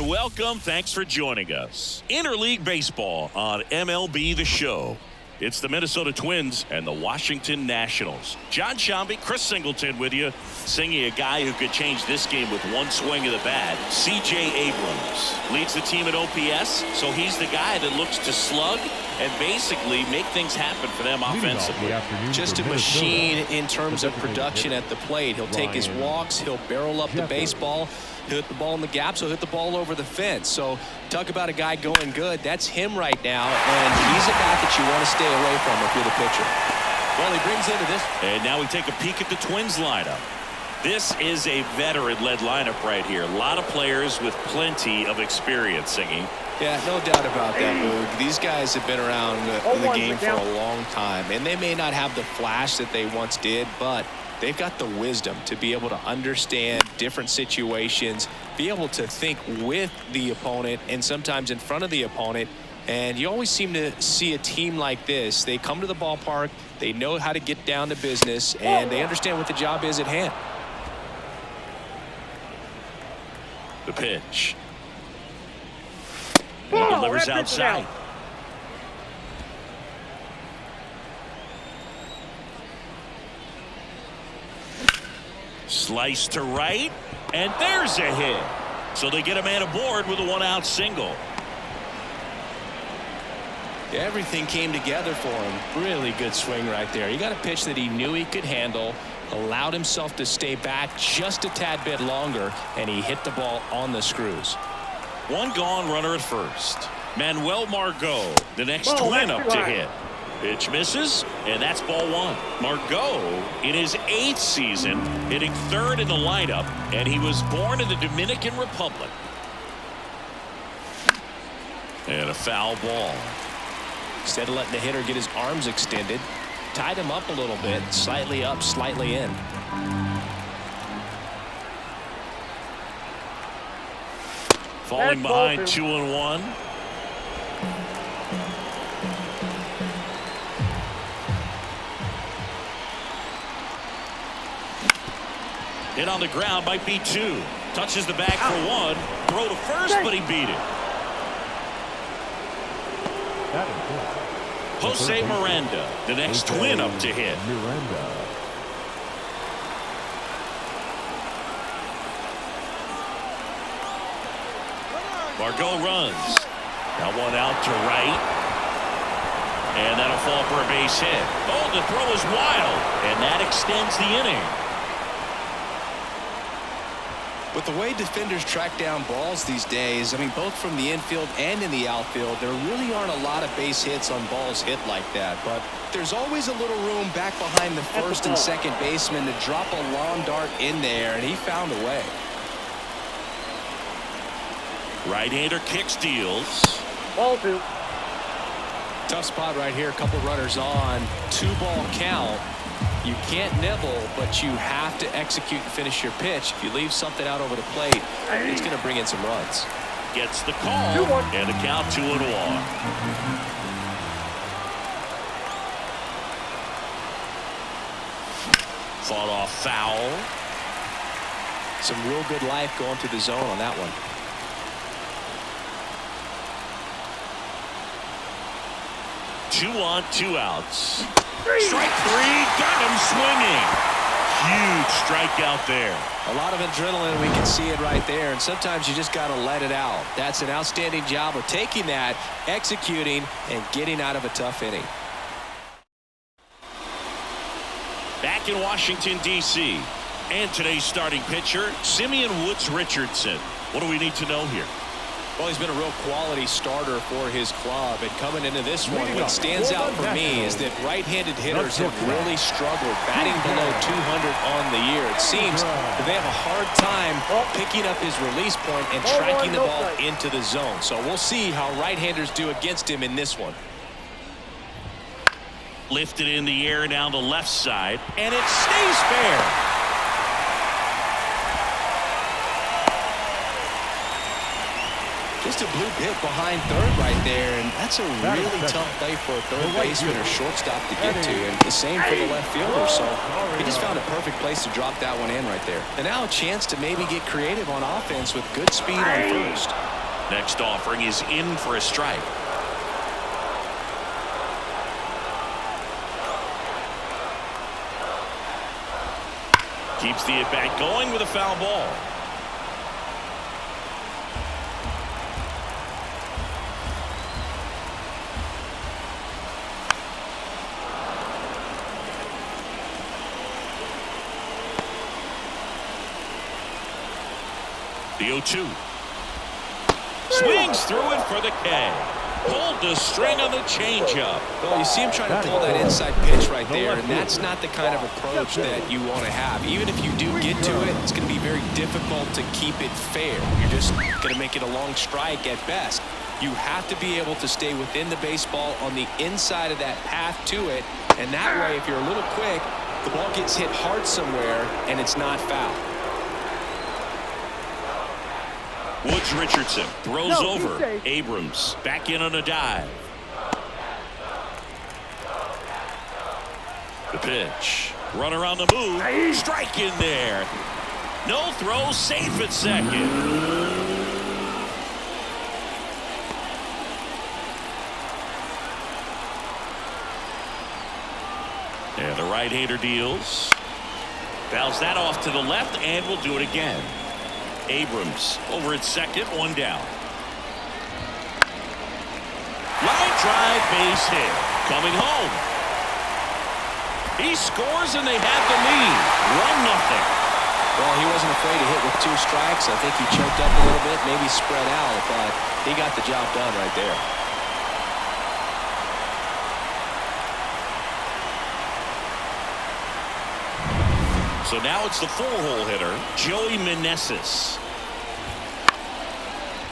and welcome. Thanks for joining us. Interleague Baseball on MLB The Show. It's the Minnesota Twins and the Washington Nationals. John Shambi, Chris Singleton with you, singing a guy who could change this game with one swing of the bat. C.J. Abrams leads the team at OPS, so he's the guy that looks to slug and basically make things happen for them offensively. Just a machine in terms of production at the plate. He'll take his walks, he'll barrel up the baseball, he'll hit the ball in the gaps, he'll hit the ball over the fence. So talk about a guy going good. That's him right now, and he's a guy that you want to stay away from if you're the pitcher. Well, he brings into this. And now we take a peek at the Twins lineup. This is a veteran-led lineup right here. A lot of players with plenty of experience singing. Yeah, no doubt about that, Boog. These guys have been around the game for a long time, and they may not have the flash that they once did, but they've got the wisdom to be able to understand different situations, be able to think with the opponent and sometimes in front of the opponent. And you always seem to see a team like this. They come to the ballpark, they know how to get down to business, and they understand what the job is at hand. The pitch. He delivers outside. Slice to right, and there's a hit. So they get a man aboard with a one-out single. Everything came together for him. Really good swing right there. He got a pitch that he knew he could handle, allowed himself to stay back just a tad bit longer, and he hit the ball on the screws. One gone, runner at first. Manuel Margot, the next twin up to hit. Pitch misses, and that's ball one. Margot, in his 8th season, hitting 3rd in the lineup, and he was born in the Dominican Republic. And a foul ball. Instead of letting the hitter get his arms extended, tied him up a little bit, slightly up, slightly in. Falling behind 2-1. Hit on the ground, might be 2. Touches the bag for 1. Throw to first, but he beat it. Jose Miranda, the next twin up to hit. Margot runs. Now one out to right. And that'll fall for a base hit. Oh, the throw is wild. And that extends the inning. With the way defenders track down balls these days, I mean, both from the infield and in the outfield, there really aren't a lot of base hits on balls hit like that. But there's always a little room back behind the first and second baseman to drop a long dart in there, and he found a way. Right-hander kick steals. Ball 2. Tough spot right here. A couple runners on. 2-ball count. You can't nibble, but you have to execute and finish your pitch. If you leave something out over the plate, it's going to bring in some runs. Gets the call, 2-1. and the count 2-1. Fought off foul. Some real good life going to the zone on that one. Two on, 2 outs. Strike 3, got him swinging. Huge strikeout there. A lot of adrenaline, we can see it right there, and sometimes you just got to let it out. That's an outstanding job of taking that, executing, and getting out of a tough inning. Back in Washington, D.C., and today's starting pitcher, Simeon Woods Richardson. What do we need to know here? Well, he's been a real quality starter for his club, and coming into this one, what stands out for me is that right-handed hitters have really struggled batting below 200 on the year. It seems that they have a hard time picking up his release point and tracking the ball into the zone. So we'll see how right-handers do against him in this one. Lifted in the air down the left side, and it stays fair. Just a bloop hit behind third right there, and that's a really tough play for a third baseman or shortstop to get to, and the same for the left fielder. So he just found a perfect place to drop that one in right there. And now a chance to maybe get creative on offense with good speed on first. Next offering is in for a strike. Keeps the at-bat going with a foul ball. The 0-2. Swings through it for the K. Pulled the string on the changeup. Well, you see him trying to pull that inside pitch right there, and that's not the kind of approach that you want to have. Even if you do get to it, it's going to be very difficult to keep it fair. You're just going to make it a long strike at best. You have to be able to stay within the baseball on the inside of that path to it, and that way, if you're a little quick, the ball gets hit hard somewhere, and it's not foul. Woods Richardson throws over. Abrams back in on a dive. The pitch. Runner on the move. Strike in there. No throw. Safe at second. And the right-hander deals. Fouls that off to the left and will do it again. Abrams over at second, one down. Line drive, base hit. Coming home. He scores and they have the lead. 1-0. Well, he wasn't afraid to hit with 2 strikes. I think he choked up a little bit, maybe spread out, but he got the job done right there. So now it's the 4-hole hitter, Joey Meneses.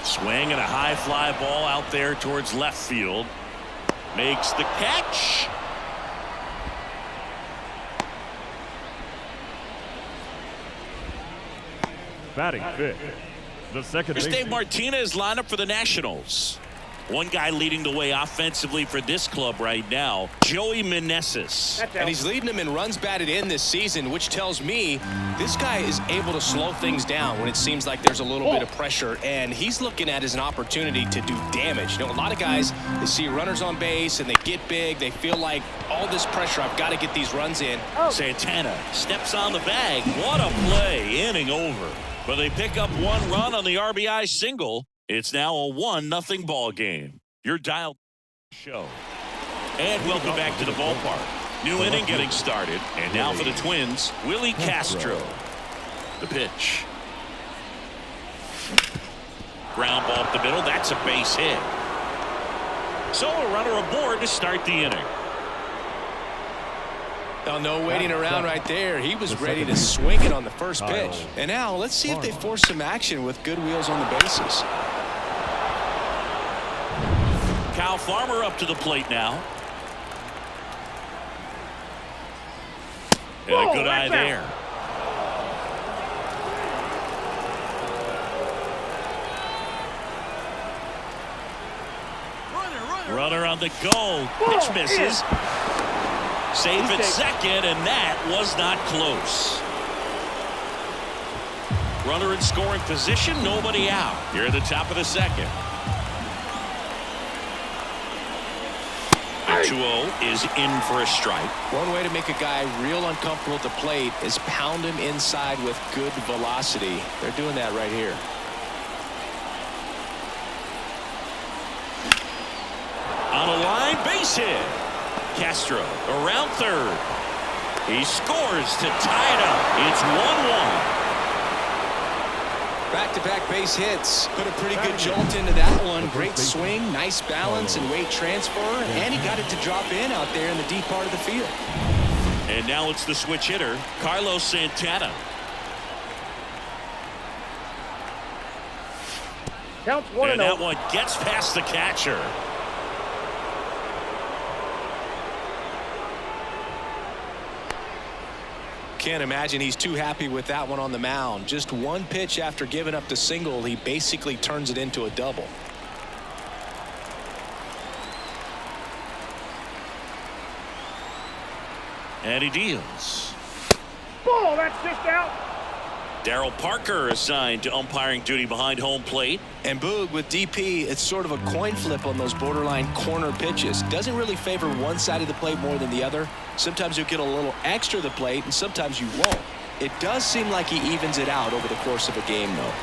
Swing and a high fly ball out there towards left field. Makes the catch. Batting fifth, the second Here's baseman. Dave Martinez lineup for the Nationals. One guy leading the way offensively for this club right now, Joey Meneses. And he's leading them in runs batted in this season, which tells me this guy is able to slow things down when it seems like there's a little bit of pressure, and he's looking at it as an opportunity to do damage. You know, a lot of guys, they see runners on base and they get big. They feel like all this pressure, I've got to get these runs in. Santana steps on the bag. What a play, inning over. But they pick up 1 run on the RBI single. It's now a 1-0 ball game. Your dial show. And welcome back to the ballpark. New inning getting started. And now for the Twins, Willie Castro. The pitch. Ground ball up the middle. That's a base hit. So a runner aboard to start the inning. Oh, no waiting around right there. He was ready to swing it on the first pitch. And now let's see if they force some action with good wheels on the bases. Kyle Farmer up to the plate now. And a good eye there. Runner on the go. Pitch misses. Safe at second, and that was not close. Runner in scoring position, nobody out. Here at the top of the second. The 2-0 is in for a strike. One way to make a guy real uncomfortable at the plate is pound him inside with good velocity. They're doing that right here. On a line, base hit. Castro around third. He scores to tie it up. It's 1-1. Back-to-back base hits. Put a pretty good jolt into that one. Great swing, nice balance and weight transfer, and he got it to drop in out there in the deep part of the field. And now it's the switch hitter, Carlos Santana. Counts 1-0. And that one gets past the catcher. Can't imagine he's too happy with that one on the mound. Just one pitch after giving up the single, he basically turns it into a double. And he deals. Ball, that's just out. Darryl Parker assigned to umpiring duty behind home plate. And Boog, with DP, it's sort of a coin flip on those borderline corner pitches. Doesn't really favor one side of the plate more than the other. Sometimes you'll get a little extra the plate, and sometimes you won't. It does seem like he evens it out over the course of a game, though.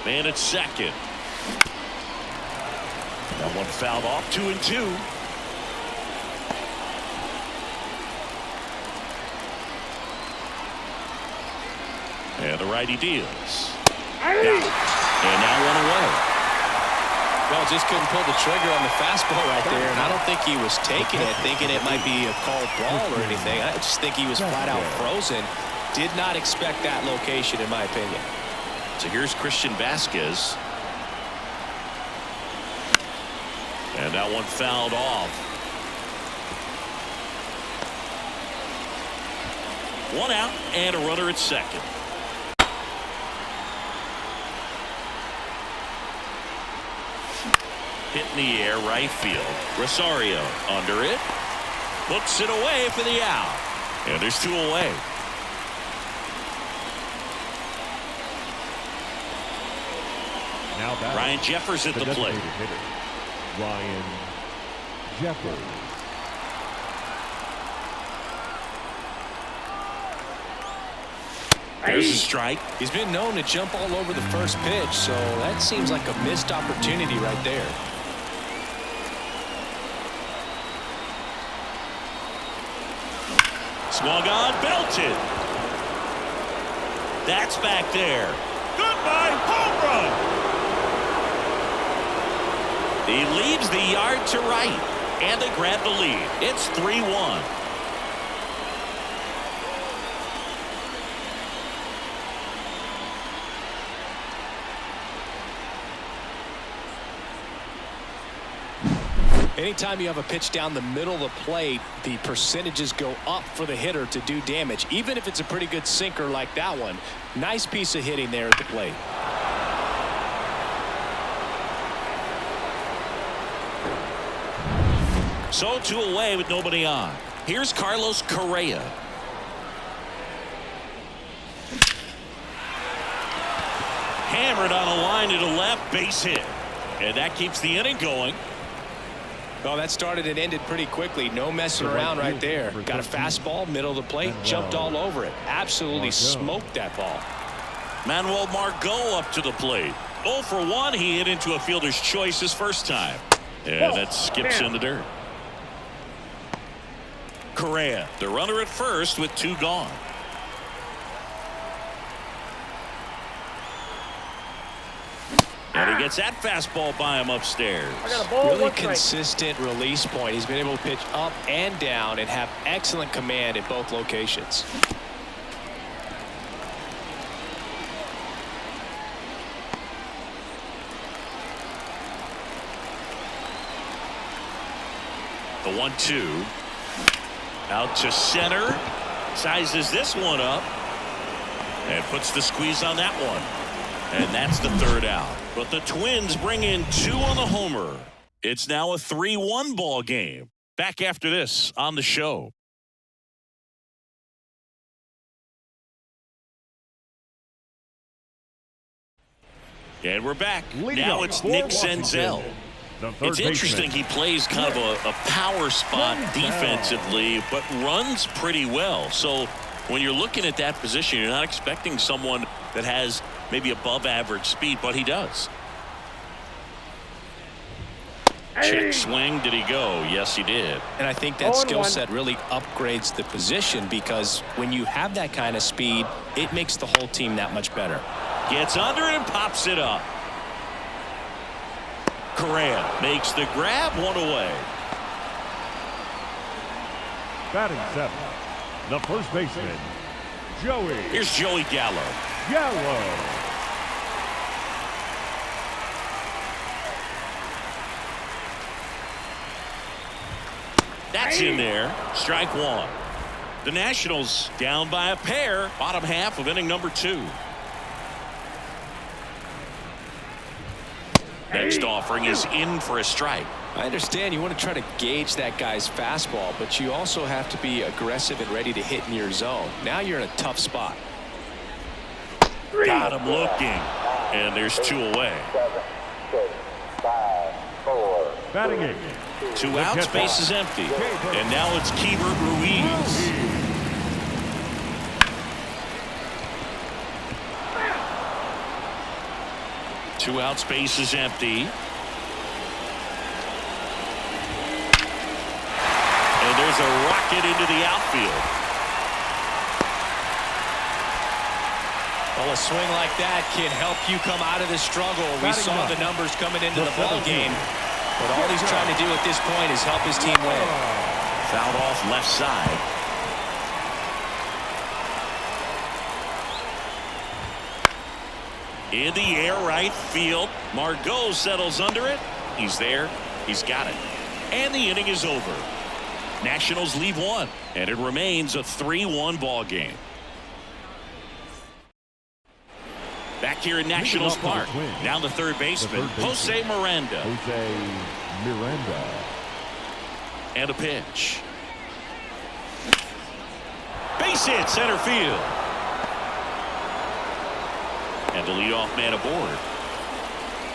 Man at second. That one fouled off, 2-2. And the righty deals. And now one away. Well, just couldn't pull the trigger on the fastball right there, and I don't think he was taking it, thinking it might be a called ball or anything. I just think he was flat out frozen. Did not expect that location, in my opinion. So here's Christian Vasquez. And that one fouled off. One out and a runner at second. Hit in the air, right field. Rosario under it. Hooks it away for the out. And there's two away. Now back. Ryan Jeffers at the plate. Hitter, Ryan Jeffers. There's a strike. He's been known to jump all over the first pitch, so that seems like a missed opportunity right there. Swung on, belted. That's back there. Goodbye, home run. He leaves the yard to right, and they grab the lead. It's 3-1. Anytime you have a pitch down the middle of the plate, the percentages go up for the hitter to do damage, even if it's a pretty good sinker like that one. Nice piece of hitting there at the plate. So two away with nobody on. Here's Carlos Correa. Hammered on a line to the left, base hit. And that keeps the inning going. Well, that started and ended pretty quickly. No messing around right there. Got a fastball, middle of the plate, jumped all over it. Absolutely smoked that ball. Manuel Margot up to the plate. 0 for 1. He hit into a fielder's choice his first time. And that skips in the dirt. Correa, the runner at first with two gone. And he gets that fastball by him upstairs. Really consistent release point. He's been able to pitch up and down and have excellent command at both locations. The 1-2. Out to center. Sizes this one up. And puts the squeeze on that one. And that's the third out. But the Twins bring in two on the homer. It's now a 3-1 ball game. Back after this on the show. And we're back. Now it's Nick Senzel. It's interesting, he plays kind of a power spot defensively, but runs pretty well. So when you're looking at that position, you're not expecting someone that has maybe above average speed, but he does. Check swing. Did he go? Yes, he did. And I think that skill set really upgrades the position, because when you have that kind of speed, it makes the whole team that much better. Gets under it and pops it up. Correa makes the grab, one away. Batting seven, the first baseman, Joey. Here's Joey Gallo. That's in there. Strike one. The Nationals down by a pair. Bottom half of inning number 2. Next offering is in for a strike. I understand you want to try to gauge that guy's fastball, but you also have to be aggressive and ready to hit in your zone. Now you're in a tough spot. Got him looking. And there's 2 away. 7, 6, 5, 4. Batting 8. 2 outs, base is empty. And now it's Keibert Ruiz. Two outs, base is empty. And there's a rocket into the outfield. Well, a swing like that can help you come out of the struggle. We saw the numbers coming into the ball game. But all he's trying to do at this point is help his team win. Fouled off left side. In the air, right field. Margot settles under it. He's there. He's got it. And the inning is over. Nationals leave 1. And it remains a 3-1 ball game. Back here in Nationals Park. Now the third baseman, Jose Miranda. Jose Miranda. And a pitch. Base hit, center field. And the leadoff man aboard.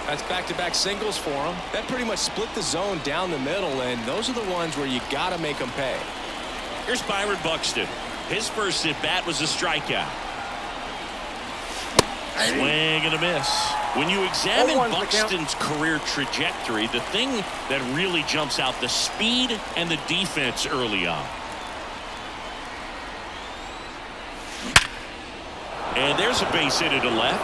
That's back-to-back singles for him. That pretty much split the zone down the middle, and those are the ones where you got to make them pay. Here's Byron Buxton. His first at-bat was a strikeout. Swing and a miss. When you examine Buxton's career trajectory, the thing that really jumps out, the speed and the defense early on. And there's a base hit to left.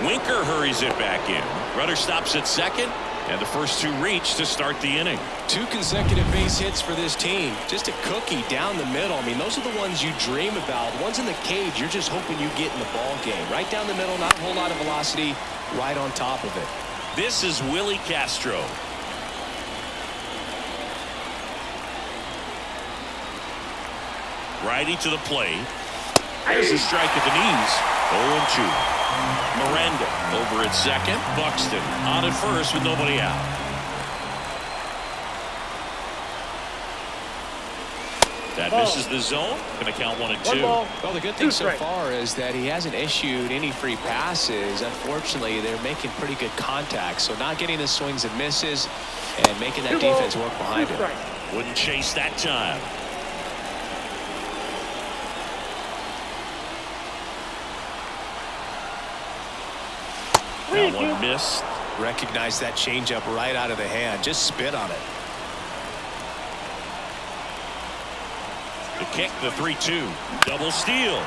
Winker hurries it back in. Rudder stops at second, and the first 2 reach to start the inning. 2 consecutive base hits for this team. Just a cookie down the middle. I mean, those are the ones you dream about. Ones in the cage, you're just hoping you get in the ball game. Right down the middle, not a whole lot of velocity, right on top of it. This is Willie Castro. Righty to the plate. There's a strike at the knees. 0-2. Miranda over at second. Buxton on at first with nobody out. That misses the zone. Going to count 1 and 2. Well, the good thing so far is that he hasn't issued any free passes. Unfortunately, they're making pretty good contact. So not getting the swings and misses and making that defense work behind him. Wouldn't chase that time. That one missed. Recognize that changeup right out of the hand. Just spit on it. The kick, the 3-2. Double steal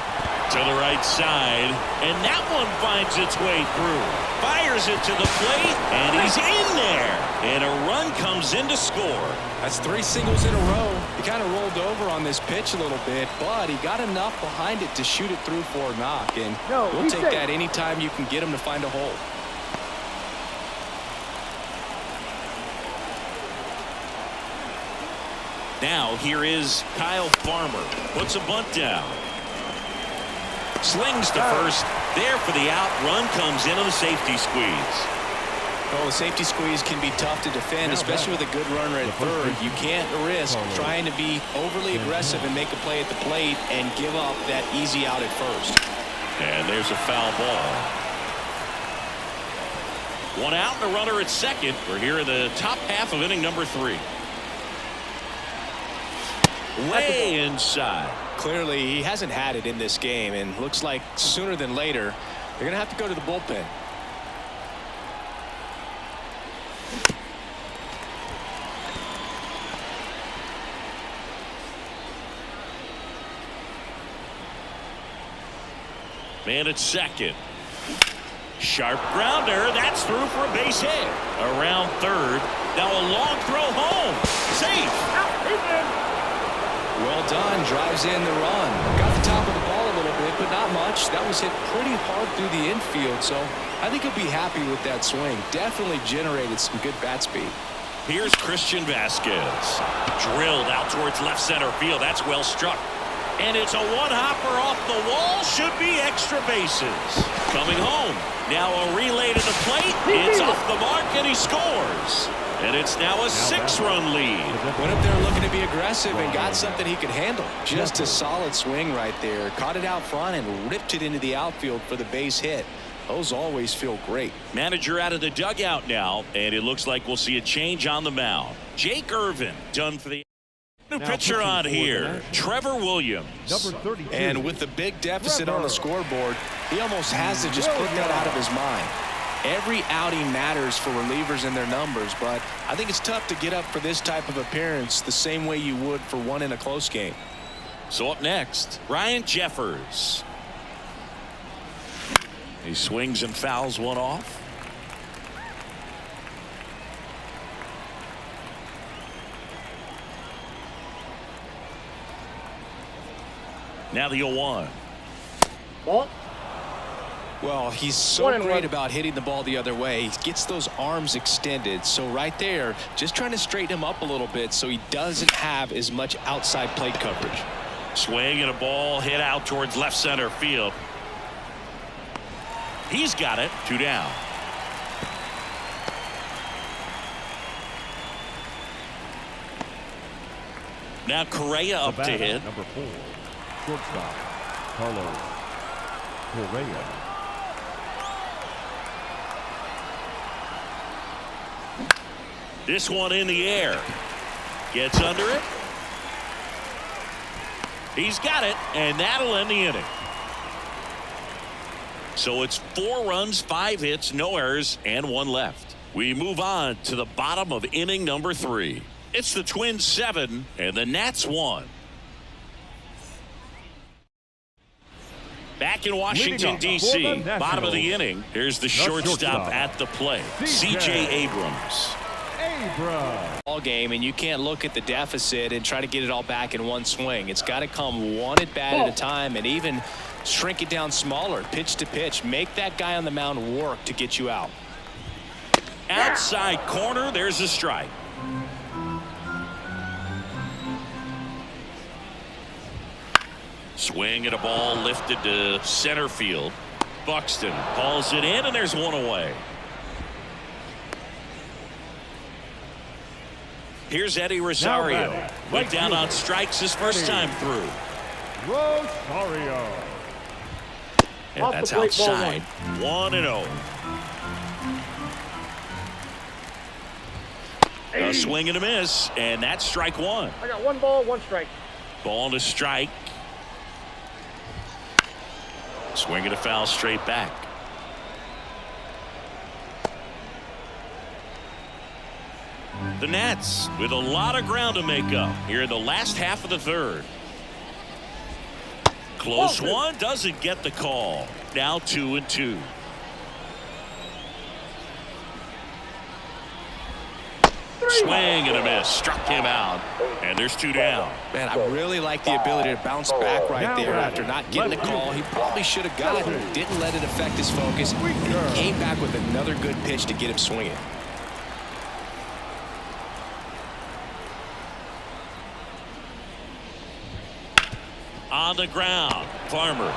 to the right side. And that one finds its way through. Fires it to the plate. And he's in there. And a run comes in to score. That's 3 singles in a row. He kind of rolled over on this pitch a little bit, but he got enough behind it to shoot it through for a knock. And we'll take that anytime you can get him to find a hole. Now here is Kyle Farmer. Puts a bunt down. Slings to first. There for the out. Run comes in on the safety squeeze. Well, the safety squeeze can be tough to defend, especially with a good runner at third. You can't risk trying to be overly aggressive and make a play at the plate and give up that easy out at first. And there's a foul ball. 1 out and a runner at second. We're here in the top half of inning number 3. Way inside. Clearly, he hasn't had it in this game, and looks like sooner than later, they're going to have to go to the bullpen. Man at second. Sharp grounder. That's through for a base hit. Around third. Now a long throw home. Safe. Well done. Drives in the run. Got the top of the ball a little bit, but not much. That was hit pretty hard through the infield, so I think he'll be happy with that swing. Definitely generated some good bat speed. Here's Christian Vasquez. Drilled out towards left center field. That's well struck. And it's a one-hopper off the wall. Should be extra bases. Coming home. Now a relay to the plate. It's off the mark, and he scores. And it's now a 6-run lead. Went up there looking to be aggressive and got something he could handle. Just a solid swing right there. Caught it out front and ripped it into the outfield for the base hit. Those always feel great. Manager out of the dugout now, and it looks like we'll see a change on the mound. Jake Irvin done for the new pitcher on here, Trevor Williams. Number 32. And with the big deficit on the scoreboard, he almost has to just put that out of his mind. Every outing matters for relievers and their numbers, but I think it's tough to get up for this type of appearance the same way you would for one in a close game. So up next, Ryan Jeffers. He swings and fouls one off. Now the 0-1. Ball. Well, he's so great about hitting the ball the other way. He gets those arms extended. So right there, just trying to straighten him up a little bit so he doesn't have as much outside plate coverage. Swing and a ball hit out towards left center field. He's got it. 2 down. Now Correa up to hit. Number 4, shortstop, Carlos Correa. This one in the air. Gets under it. He's got it, and that'll end the inning. So it's 4 runs, 5 hits, no errors, and 1 left. We move on to the bottom of inning number 3. It's the Twins 7 and the Nats 1. Back in Washington, D.C., bottom of the inning. Here's the shortstop at the plate, C.J. Abrams. Ball game, and you can't look at the deficit and try to get it all back in one swing. It's got to come one at bat at a time, and even shrink it down smaller, pitch to pitch. Make that guy on the mound work to get you out. Outside corner, there's a strike. Swing at a ball lifted to center field. Buxton calls it in, and there's 1 away. Here's Eddie Rosario. Went down on strikes his first time through. Rosario. And that's outside. 1-0. A swing and a miss, and that's strike 1. I got 1 ball, 1 strike. Ball to strike. Swing and a foul straight back. The Nats with a lot of ground to make up here in the last half of the 3rd. Close one, doesn't get the call. Now 2-2. Swing and a miss. Struck him out. And there's 2 down. Man, I really like the ability to bounce back right there after not getting the call. He probably should have gotten it. Didn't let it affect his focus. And he came back with another good pitch to get him swinging. On the ground, Farmer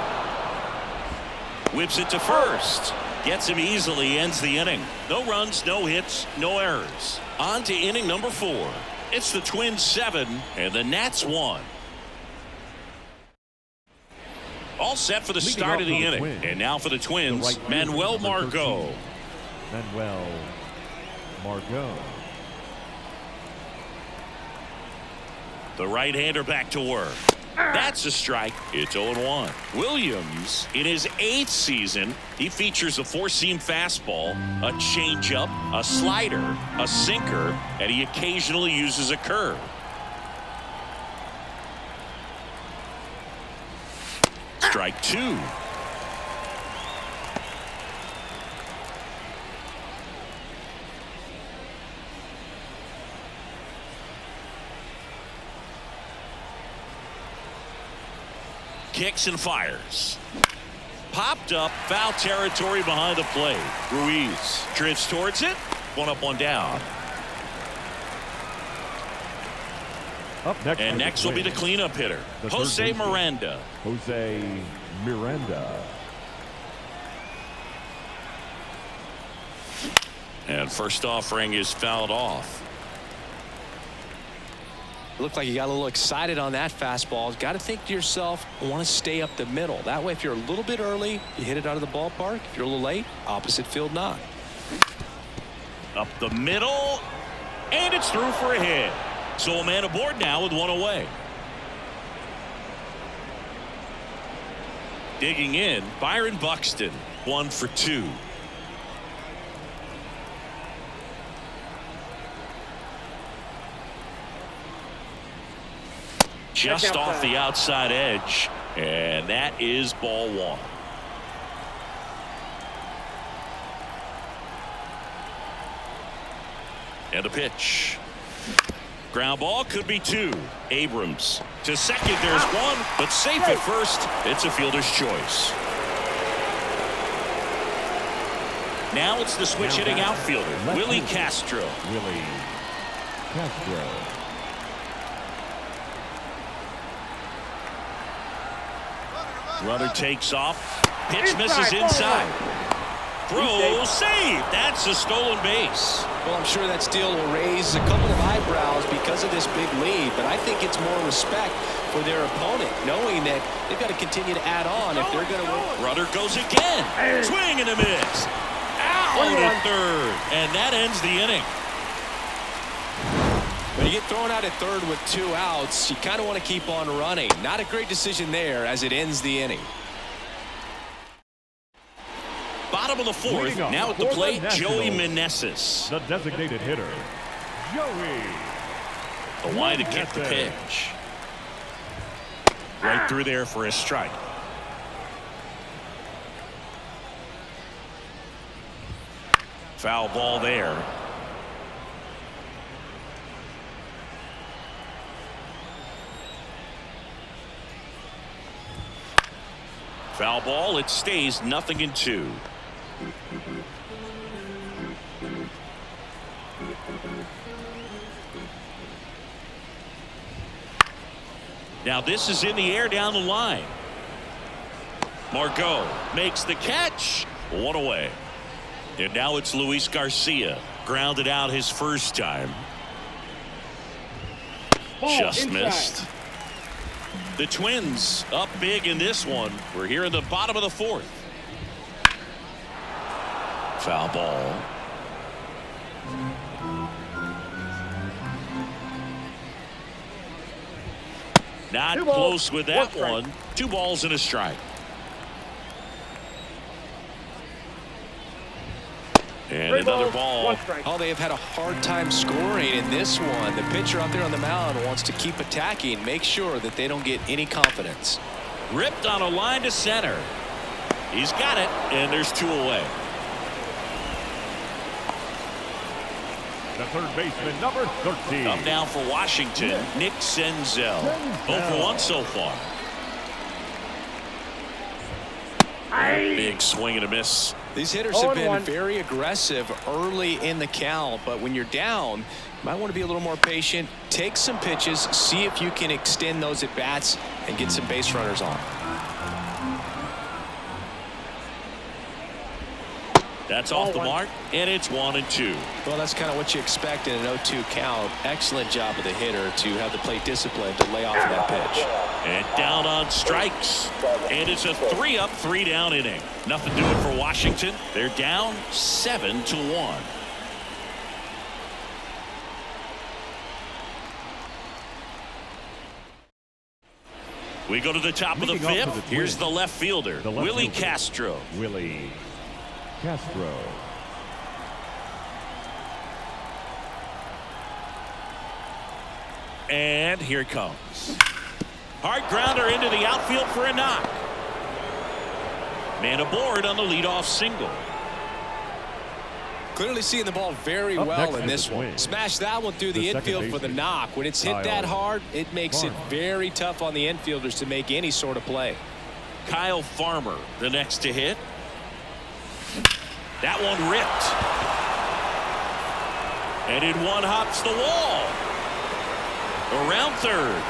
whips it to first. Gets him easily, ends the inning. No runs, no hits, no errors. On to inning number 4. It's the Twins 7 and the Nats 1. All set for the start of the inning. And now for the Twins, Manuel Margot. Manuel Margot. The right-hander back to work. That's a strike. It's 0-1. Williams, in his 8th season, he features a 4-seam fastball, a changeup, a slider, a sinker, and he occasionally uses a curve. Strike 2. Kicks and fires. Popped up, foul territory behind the plate. Ruiz drifts towards it. 1 up, 1 down. Up next, and next will be the cleanup hitter, Jose Miranda. Jose Miranda. And first offering is fouled off. Looked like you got a little excited on that fastball. Got to think to yourself, I want to stay up the middle. That way, if you're a little bit early, you hit it out of the ballpark. If you're a little late, opposite field knock. Up the middle, and it's through for a hit. So a man aboard now with one away. Digging in, Byron Buxton, 1 for 2. Just off the outside edge, and that is ball 1. And a pitch. Ground ball, could be 2. Abrams to second, there's 1, but safe at first. It's a fielder's choice. Now it's the switch hitting outfielder, Willie Castro. Willie Castro. Runner takes off. Pitch misses inside. Throw, save. That's a stolen base. Well, I'm sure that steal will raise a couple of eyebrows because of this big lead, but I think it's more respect for their opponent, knowing that they've got to continue to add on if they're going to win. Runner goes again. Swing and a miss. Out at third, and that ends the inning. When you get thrown out at third with 2 outs, you kind of want to keep on running. Not a great decision there as it ends the inning. Bottom of the 4th, now at the plate, Joey Meneses. The designated hitter, Joey. The line to get the pitch. Right through there for a strike. Foul ball there. Foul ball, it stays 0-2. Now this is in the air down the line. Margot makes the catch. 1 away. And now it's Luis Garcia. Grounded out his first time. Just missed. The Twins up big in this one. We're here in the bottom of the 4th. Foul ball. Not close with that one. 2 balls and a strike. And another ball. Oh, they have had a hard time scoring in this one. The pitcher out there on the mound wants to keep attacking, make sure that they don't get any confidence. Ripped on a line to center. He's got it, and there's 2 away. The third baseman, number 13. Up now for Washington, Nick Senzel. 0 for 1 so far. Big swing and a miss. These hitters have been very aggressive early in the count, but when you're down, you might want to be a little more patient. Take some pitches, see if you can extend those at bats and get some base runners on. That's off the mark, and it's 1-2. Well, that's kind of what you expect in an 0-2 count. Excellent job of the hitter to have the plate discipline to lay off of that pitch. And down on strikes. And it's a 3-up, 3-down inning. Nothing doing for Washington. They're down 7-1. We go to the top of the 5th. Here's the left fielder, Willie Castro. Willie Castro. And here it comes. Hard grounder into the outfield for a knock. Man aboard on the leadoff single. Clearly seeing the ball very well in this one. Smash that one through the infield for the knock. When it's hit that hard, it makes it very tough on the infielders to make any sort of play. Kyle Farmer, the next to hit. That one ripped. And in one hops the wall. Around third.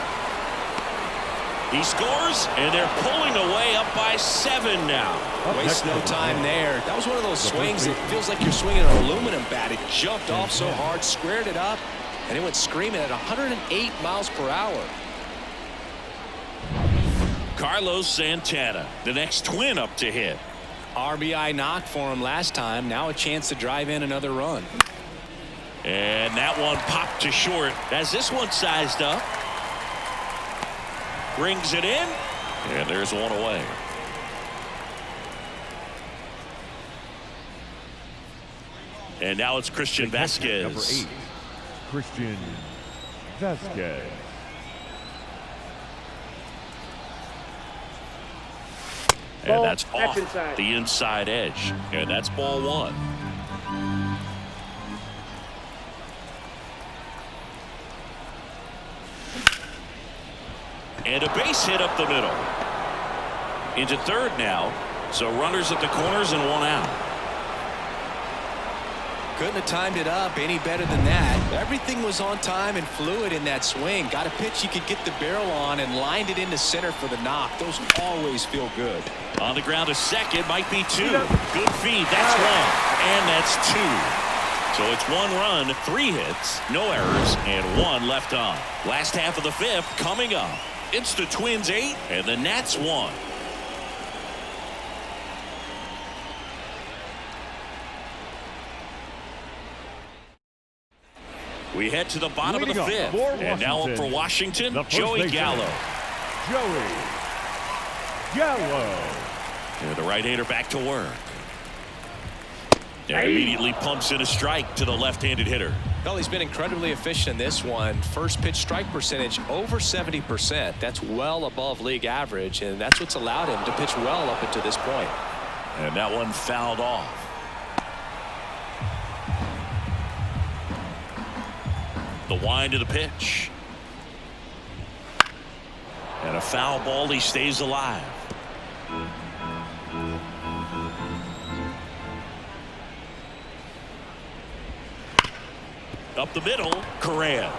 He scores, and they're pulling away up by 7 now. Waste no time there. That was one of those swings that feels like you're swinging an aluminum bat. It jumped off so hard, squared it up, and it went screaming at 108 miles per hour. Carlos Santana, the next Twin up to hit. RBI knock for him last time. Now a chance to drive in another run. And that one popped to short. As this one sized up. Brings it in. And there's one away. And now it's Christian Vasquez. Number 8, Christian Vasquez. And that's off inside. the inside edge. And that's ball 1. And a base hit up the middle. Into third now. So runners at the corners and 1 out. Couldn't have timed it up any better than that. Everything was on time and fluid in that swing. Got a pitch you could get the barrel on and lined it into center for the knock. Those always feel good. On the ground to second, might be 2. Good feed. That's 1. And that's 2. So it's 1 run, 3 hits, no errors, and 1 left on. Last half of the 5th coming up. It's the Twins 8 and the Nats 1. We head to the bottom of the 5th. And now up for Washington, Joey Gallo. Joey Gallo. And the right-hander back to work. And immediately pumps in a strike to the left-handed hitter. Well, he's been incredibly efficient in this one. First pitch strike percentage over 70%. That's well above league average, and that's what's allowed him to pitch well up until this point. And that one fouled off. The wind of the pitch. And a foul ball. He stays alive. Up the middle, Correa.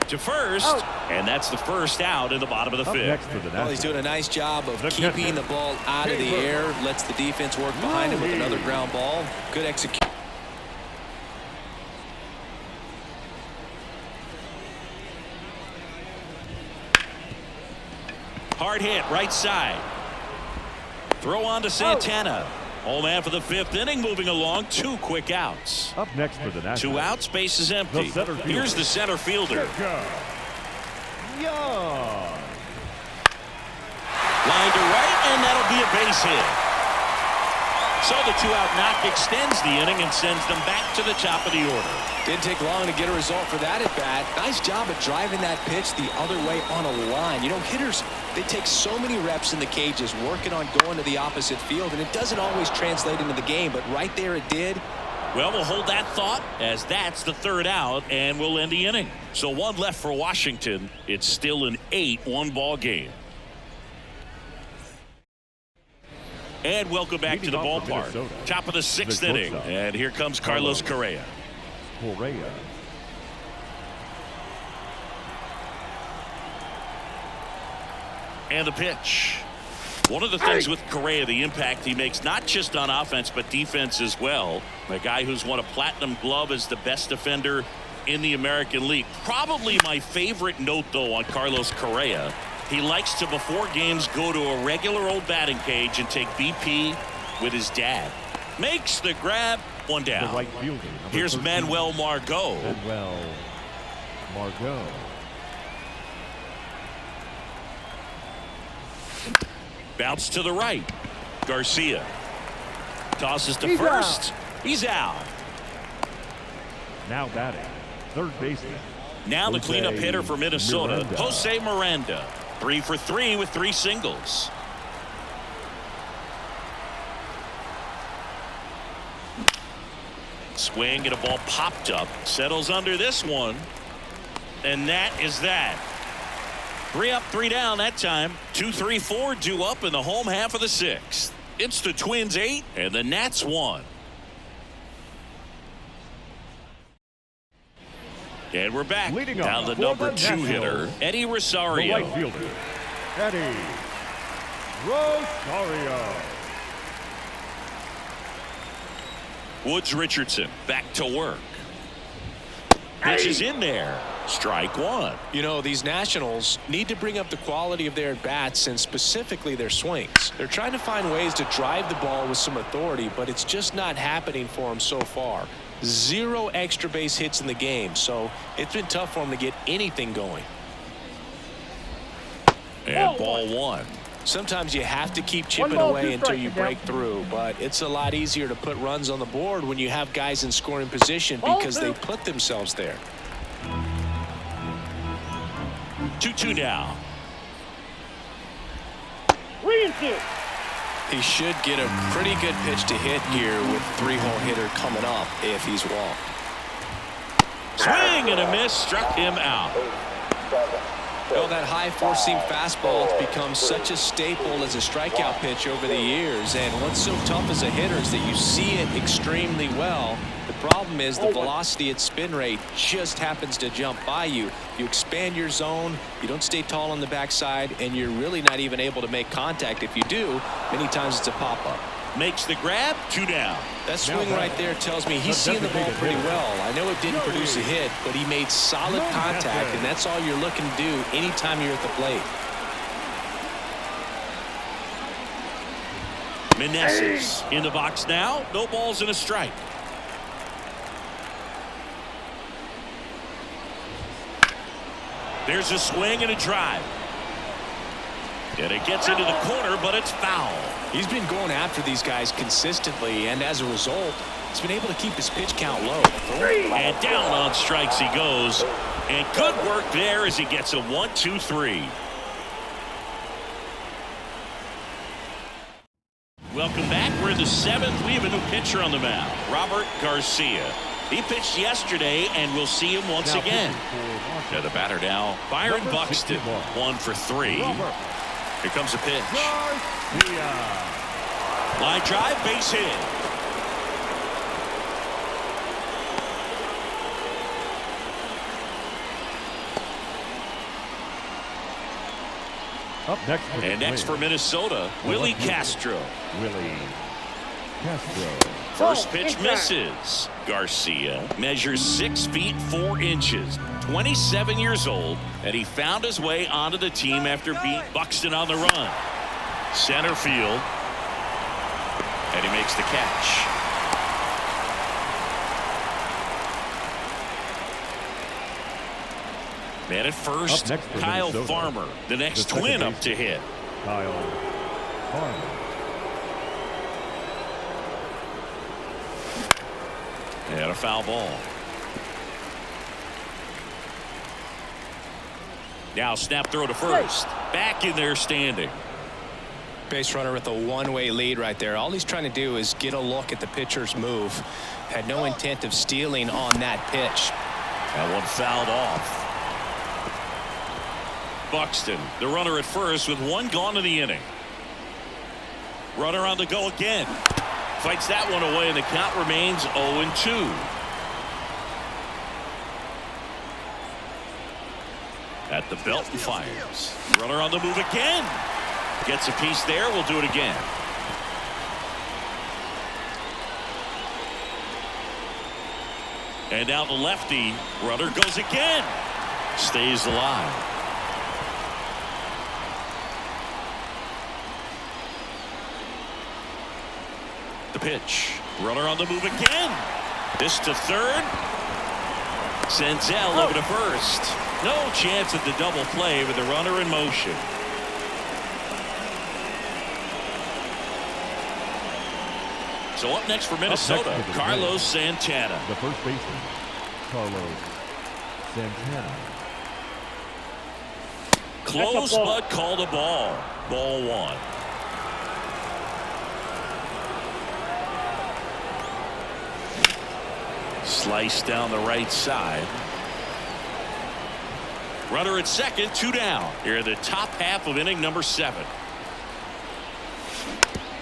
To first, and that's the first out in the bottom of the 5th. Well, he's doing a nice job of keeping the ball out of the air. Lets the defense work behind him with another ground ball. Good execution. Hard hit, right side. Throw on to Santana. Home man for the 5th inning, moving along. 2 quick outs. Up next for the Nationals. 2 outs, base is empty. Here's the center fielder. Young. Line to right, and that'll be a base hit. So the 2-out knock extends the inning and sends them back to the top of the order. Didn't take long to get a result for that at bat. Nice job of driving that pitch the other way on a line. You know, hitters, they take so many reps in the cages working on going to the opposite field, and it doesn't always translate into the game, but right there it did. Well, we'll hold that thought as that's the 3rd out, and we'll end the inning. So 1 left for Washington. It's still an 8-1 ball game. And welcome back to the ballpark. Top of the 6th inning. And here comes Carlos Correa. And the pitch. One of the things with Correa, the impact he makes, not just on offense, but defense as well. A guy who's won a platinum glove as the best defender in the American League. Probably my favorite note, though, on Carlos Correa. He likes to, before games, go to a regular old batting cage and take BP with his dad. Makes the grab, 1 down. The right fielder, Here's 13, Manuel Margot. Manuel Margot. Bounce to the right. Garcia tosses to first. He's out. Now batting, 3rd baseman. Now the Jose cleanup hitter for Minnesota, Miranda. Jose Miranda. 3 for 3 with 3 singles. Swing and a ball popped up. Settles under this one. And that is that. 3 up, 3 down that time. 2, 3, 4 due up in the home half of the 6th. It's the Twins 8 and the Nats 1. And we're back. Leading Now off the for number the 2 hitter, Nationals, Eddie the Rosario. right fielder, Eddie Rosario. Woods Richardson back to work. Pitch is in there. Strike one. You know, these Nationals need to bring up the quality of their at-bats and specifically their swings. They're trying to find ways to drive the ball with some authority, but it's just not happening for them so far. 0 extra base hits in the game, so it's been tough for them to get anything going. And ball one. Sometimes you have to keep chipping 1 ball, away 2 until strikes, you you're down. break through, but it's a lot easier to put runs on the board when you have guys in scoring position Ball because 2. they put themselves there. 2-2 now. 3-2. He should get a pretty good pitch to hit here with 3-hole hitter coming up if he's walked. Swing and a miss. Struck him out. 7, Well, that high four-seam fastball has become such a staple as a strikeout pitch over the years, and what's so tough as a hitter is that you see it extremely well. The problem is the velocity at spin rate just happens to jump by you. You expand your zone, you don't stay tall on the backside, and you're really not even able to make contact. If you do, many times it's a pop-up. Makes the grab. 2 down. That swing right there tells me he's seeing the ball pretty well. I know it didn't produce a hit, but he made solid contact, and that's all you're looking to do anytime you're at the plate. Meneses in the box now. No balls and a strike. There's a swing and a drive. And it gets into the corner, but it's foul. He's been going after these guys consistently, and as a result, he's been able to keep his pitch count low. And down on strikes he goes. And good work there as he gets a 1-2-3. Welcome back. We're in the 7th. We have a new pitcher on the mound, Robert Garcia. He pitched yesterday, and we'll see him once again. To the batter now, Byron Buxton, 1 for 3. Here comes the pitch. Line drive, base hit. Up next for the And next for Twins, Minnesota, Willie Castro. Willie Castro. First pitch inside. misses. Garcia measures 6 feet 4 inches, 27 years old, and he found his way onto the team after beating Buxton on the run. Center field, and he makes the catch. Man at first, Up next for Kyle Minnesota, Farmer, the next second twin up to baseman, hit. Kyle Farmer. And a foul ball. Now snap throw to first. Back in there standing. Base runner with a one-way lead right there. All he's trying to do is get a look at the pitcher's move. Had no intent of stealing on that pitch. That one fouled off. Buxton, the runner at first with 1 gone in the inning. Runner on the go again. Fights that one away, and the count remains 0-2. At the belt and fires. Runner on the move again. Gets a piece there. We'll do it again. And now the lefty. Runner goes again. Stays alive. The pitch. Runner on the move again. This to third. Senzel over to first. No chance at the double play with the runner in motion. So up next for Minnesota, next for the Carlos Twins, Santana. The first baseman, Carlos Santana. Close ball. but called a ball. Ball 1. Slice down the right side. Runner at second, 2 down. Here in the top half of inning number 7.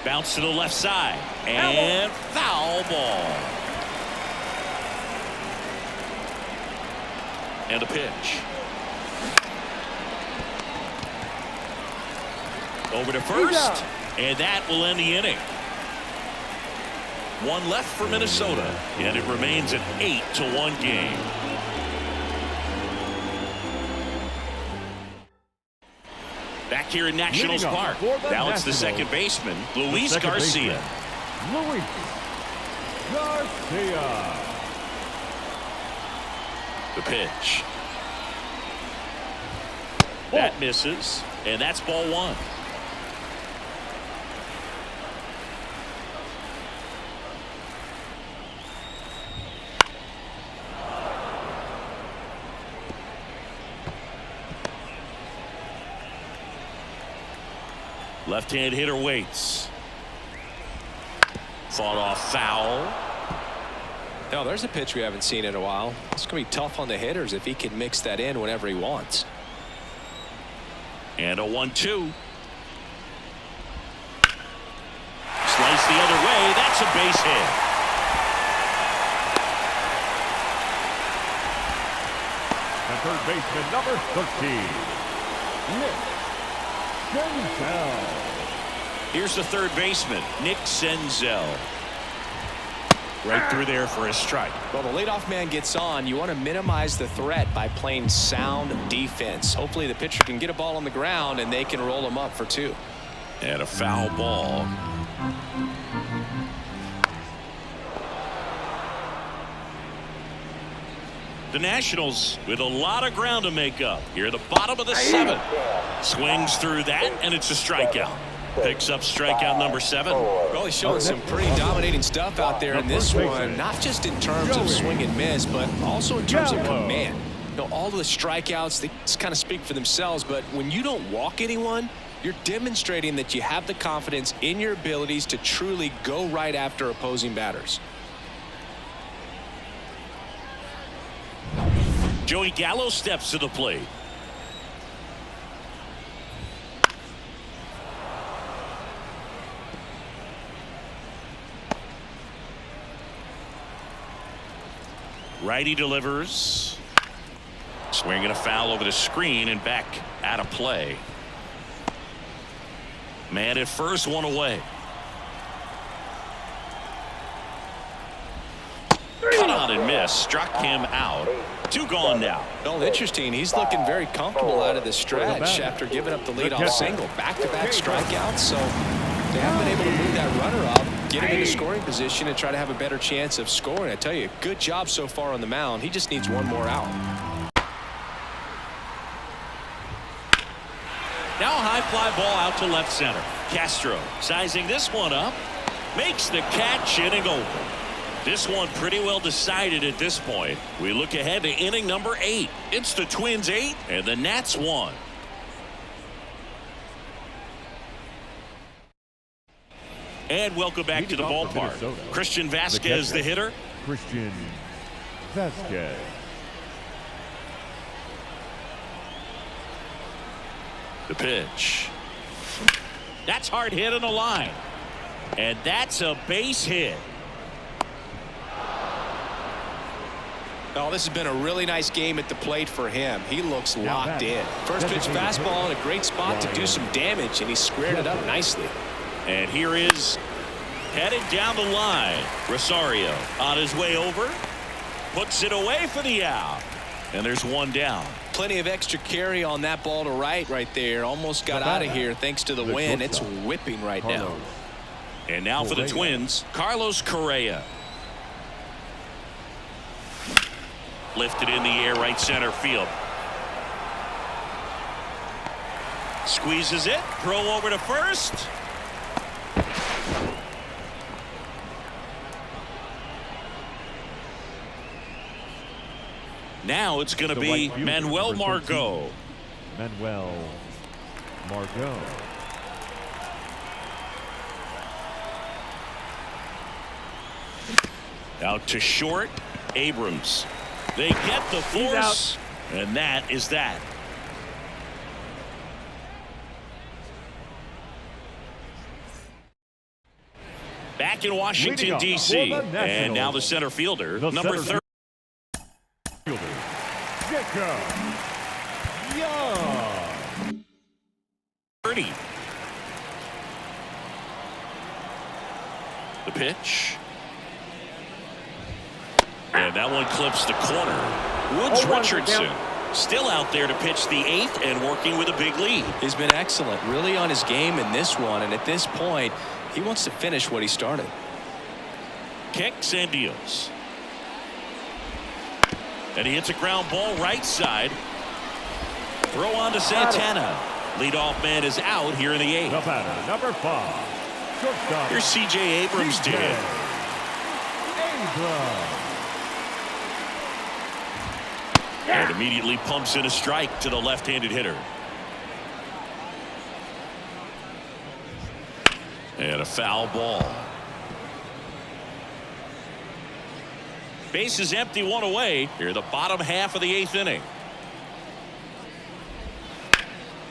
Bounce to the left side. And foul ball. And a pitch. Over to first. And that will end the inning. One left for Minnesota. And it remains an 8-1 game. Back here in Nationals Park. Now it's the second baseman, Luis Garcia. Luis Garcia. The pitch. That misses, and that's ball one. Left-hand hitter waits. Fought off foul. Now there's a pitch we haven't seen in a while. It's going to be tough on the hitters if he can mix that in whenever he wants. And a 1-2. Slice the other way. That's a base hit. And third baseman number 13, Nick Senzel. Here's the third baseman, Nick Senzel. Right through there for a strike. Well, the leadoff man gets on. You want to minimize the threat by playing sound defense. Hopefully the pitcher can get a ball on the ground and they can roll him up for two. And a foul ball. The Nationals with a lot of ground to make up. Here at the bottom of the seventh. Swings through that, and it's a strikeout. Picks up strikeout number 7. Well, he's showing some pretty dominating stuff out there in this one, not just in terms of swing and miss, but also in terms of command. You know, all of the strikeouts, they just kind of speak for themselves, but when you don't walk anyone, you're demonstrating that you have the confidence in your abilities to truly go right after opposing batters. Joey Gallo steps to the plate. Righty delivers. Swinging a foul over the screen and back out of play. Man at first, one away. Cut on and miss. Struck him out. 2 gone now. Well, interesting. He's looking very comfortable out of the stretch after giving up the leadoff single. Back-to-back strikeouts. So they haven't been able to move that runner up, get him into scoring position, and try to have a better chance of scoring. I tell you, good job so far on the mound. He just needs one more out. Now a high fly ball out to left center. Castro sizing this one up. Makes the catch, inning over. This one pretty well decided at this point. We look ahead to inning number 8. It's the Twins 8 and the Nats 1. And welcome back to the ballpark. Christian Vasquez, the hitter. Christian Vasquez. The pitch. That's hard hit on the line. And that's a base hit. Oh, this has been a really nice game at the plate for him. He looks locked in. First pitch fastball in a great spot to do some damage, and he squared it up nicely. And here is headed down the line. Rosario on his way over. Puts it away for the out. And there's one down. Plenty of extra carry on that ball to right there. Almost got out of here thanks to the wind. It's whipping right now. And now for the Twins, Carlos Correa. Lifted in the air, right center field. Squeezes it. Throw over to first. Now it's going to be Manuel Margot. Manuel Margot. Out to short. Abrams. They get the force, and that is that. Back in Washington, D.C., and now the center fielder, number 30. Dick Jacob Young. 30. The pitch. And that one clips the corner. Woods 0-1 Richardson down. still out there to pitch the 8th and working with a big lead. He's been excellent, really on his game in this one, and at this point he wants to finish what he started. Kicks and deals. And he hits a ground ball right side. Throw on to Santana. Leadoff man is out here in the 8th. The batter, number 5. Shortstop. Here's C.J. Abrams to hit. Abrams. And immediately pumps in a strike to the left-handed hitter. And a foul ball. Base is empty, one away. Here, the bottom half of the 8th inning.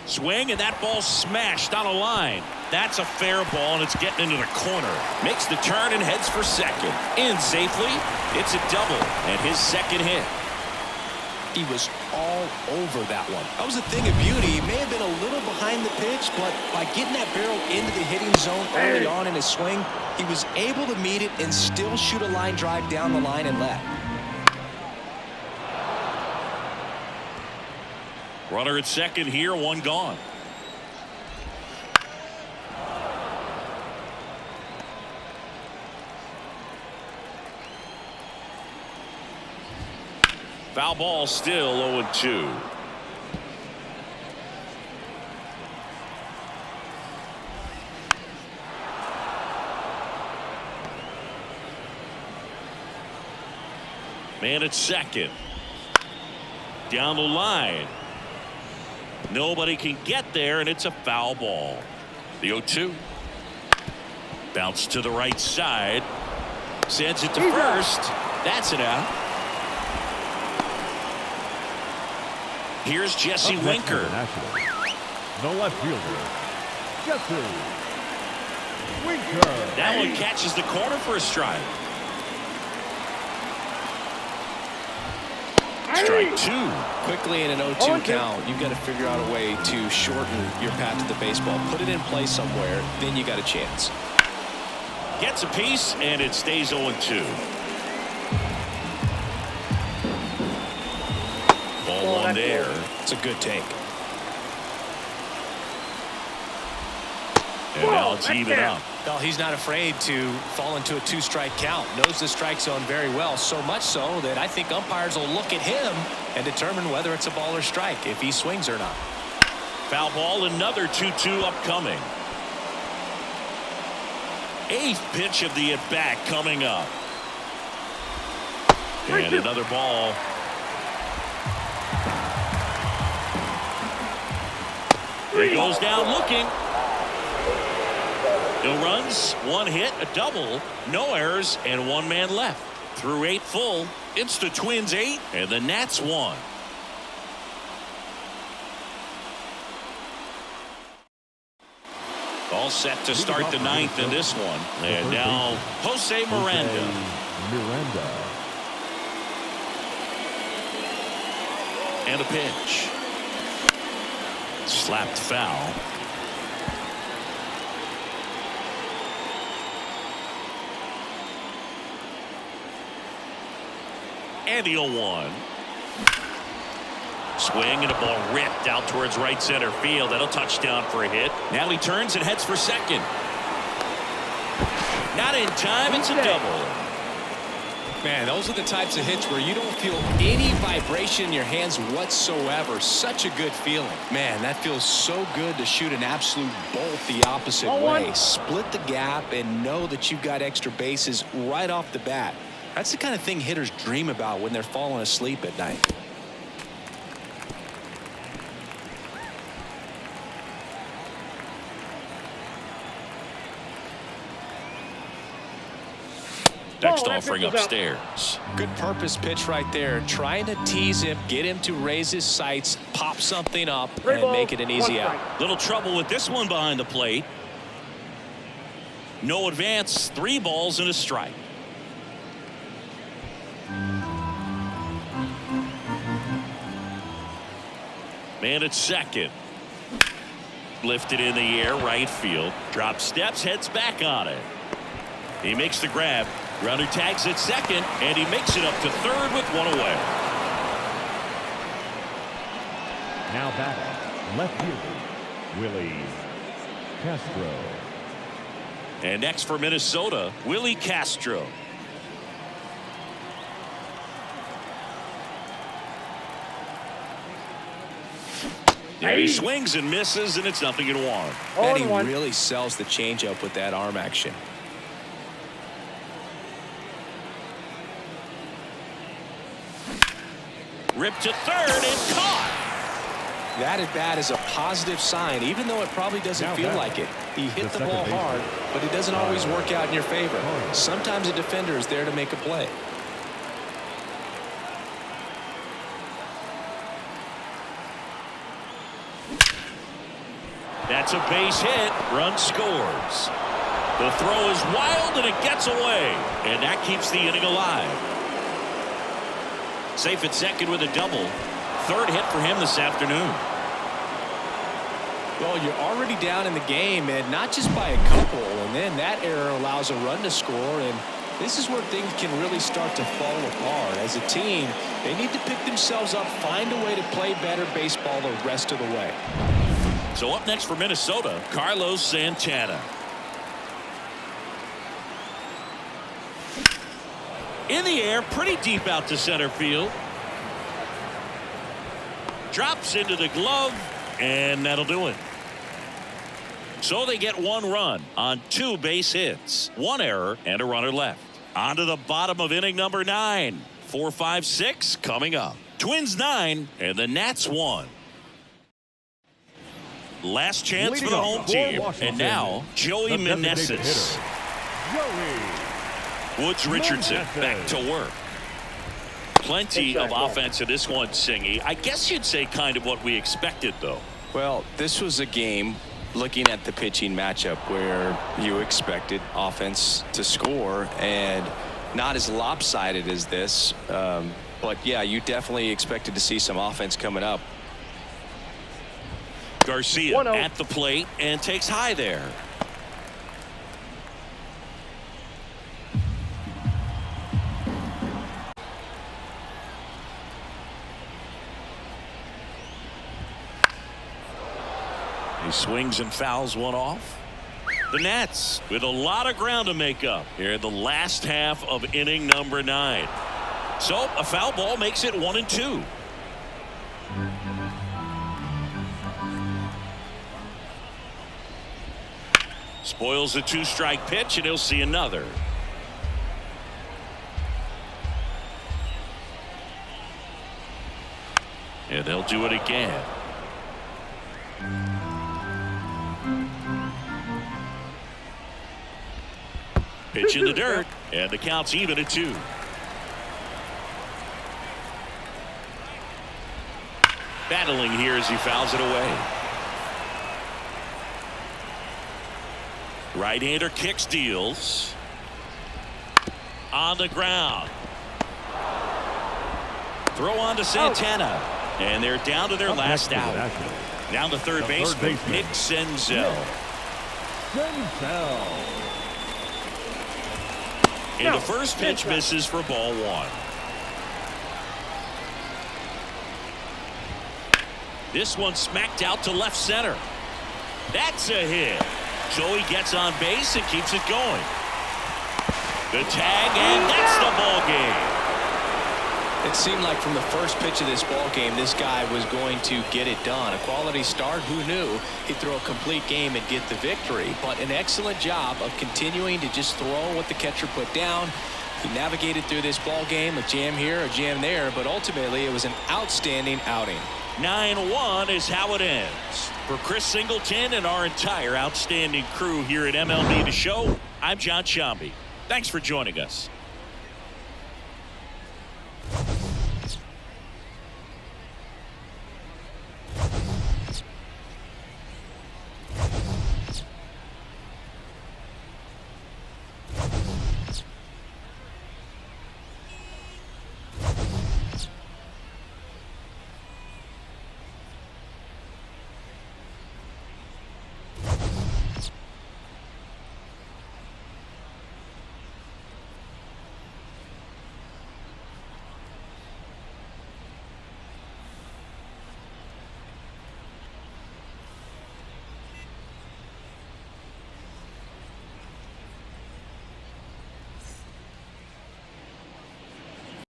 Swing, and that ball smashed on a line. That's a fair ball, and it's getting into the corner. Makes the turn and heads for second. In safely. It's a double, and his second hit. He was all over that one. That was a thing of beauty. He may have been a little behind the pitch, but by getting that barrel into the hitting zone early on in his swing, he was able to meet it and still shoot a line drive down the line and left. Runner at second here, one gone. Foul ball, still 0-2. Man at second. Down the line. Nobody can get there, and it's a foul ball. The 0-2. Bounce to the right side. Sends it to first. That's it out. Here's Jesse Up next for Winker. the Nationals, the left fielder, Jesse Winker. That one catches the corner for a strike. Strike 2. Quickly in an 0-2 count, you've got to figure out a way to shorten your path to the baseball. Put it in play somewhere, then you got a chance. Gets a piece, and it stays 0-2. Ball one there. It's a good take. And now it's even up. Well, he's not afraid to fall into a 2-strike count. Knows the strike zone very well, so much so that I think umpires will look at him and determine whether it's a ball or strike, if he swings or not. Foul ball, another 2-2 upcoming. 8th pitch of the at-bat coming up. And another ball. He goes down looking. No runs, one hit, a double, no errors, and one man left. Through 8 full, it's the Twins 8 and the Nats 1. All set to start the 9th in this one. And now Jose Miranda. And a pitch. Slapped foul. And the 0-1. Swing and a ball ripped out towards right center field. That'll touchdown for a hit. Now he turns and heads for second. Not in time. It's a double. Man, those are the types of hits where you don't feel any vibration in your hands whatsoever. Such a good feeling. Man, that feels so good to shoot an absolute bolt the opposite way. Split the gap and know that you've got extra bases right off the bat. That's the kind of thing hitters dream about when they're falling asleep at night. Next offering upstairs. Good purpose pitch right there. Trying to tease him, get him to raise his sights, pop something up, and make it an easy out. Little trouble with this one behind the plate. No advance, 3 balls and a strike. Man at second. Lifted in the air, right field. Drop steps, heads back on it. He makes the grab. Runner tags at second, and he makes it up to third with one away. Now back, left fielder, Willie Castro. And next for Minnesota, Willie Castro. There he swings and misses, and it's 0-1. And he really sells the changeup with that arm action. Ripped to third and caught. That at bat is a positive sign, even though it probably doesn't feel like it. He hit the ball hard, but it doesn't always work out in your favor. Sometimes a defender is there to make a play. That's a base hit. Run scores. The throw is wild, and it gets away. And that keeps the inning alive. Safe at second with a double. Third hit for him this afternoon. Well, you're already down in the game, and not just by a couple. And then that error allows a run to score. And this is where things can really start to fall apart. As a team, they need to pick themselves up, find a way to play better baseball the rest of the way. So up next for Minnesota, Carlos Santana. In the air, pretty deep out to center field. Drops into the glove, and that'll do it. So they get one run on 2 base hits, 1 error, and a runner left. On to the bottom of inning number 9. 4, 5, 6 coming up. Twins 9 and the Nats 1. Last chance for the home team. And now Joey Meneses. Woods Richardson back to work. Plenty of offense in this one, Singy. I guess you'd say kind of what we expected, though. Well, this was a game, looking at the pitching matchup, where you expected offense to score, and not as lopsided as this. But, yeah, you definitely expected to see some offense coming up. Garcia at the plate and takes high there. He swings and fouls one off. The Nats with a lot of ground to make up here in the last half of inning number 9. So a foul ball makes it 1-2. Spoils the 2-strike pitch, and he'll see another. And they'll do it again. Pitch in the dirt, and the count's even at 2. Battling here as he fouls it away. Right-hander kicks, deals. On the ground. Throw on to Santana. And they're down to their last out. Down to third baseman, Nick Senzel. And the first pitch misses for ball 1. This one smacked out to left center. That's a hit. Joey gets on base and keeps it going. The tag, and that's the ball game. It seemed like from the first pitch of this ball game, this guy was going to get it done. A quality start. Who knew he'd throw a complete game and get the victory? But an excellent job of continuing to just throw what the catcher put down. He navigated through this ball game, a jam here, a jam there, but ultimately it was an outstanding outing. 9-1 is how it ends. For Chris Singleton and our entire outstanding crew here at MLB The Show, I'm John Shambi. Thanks for joining us.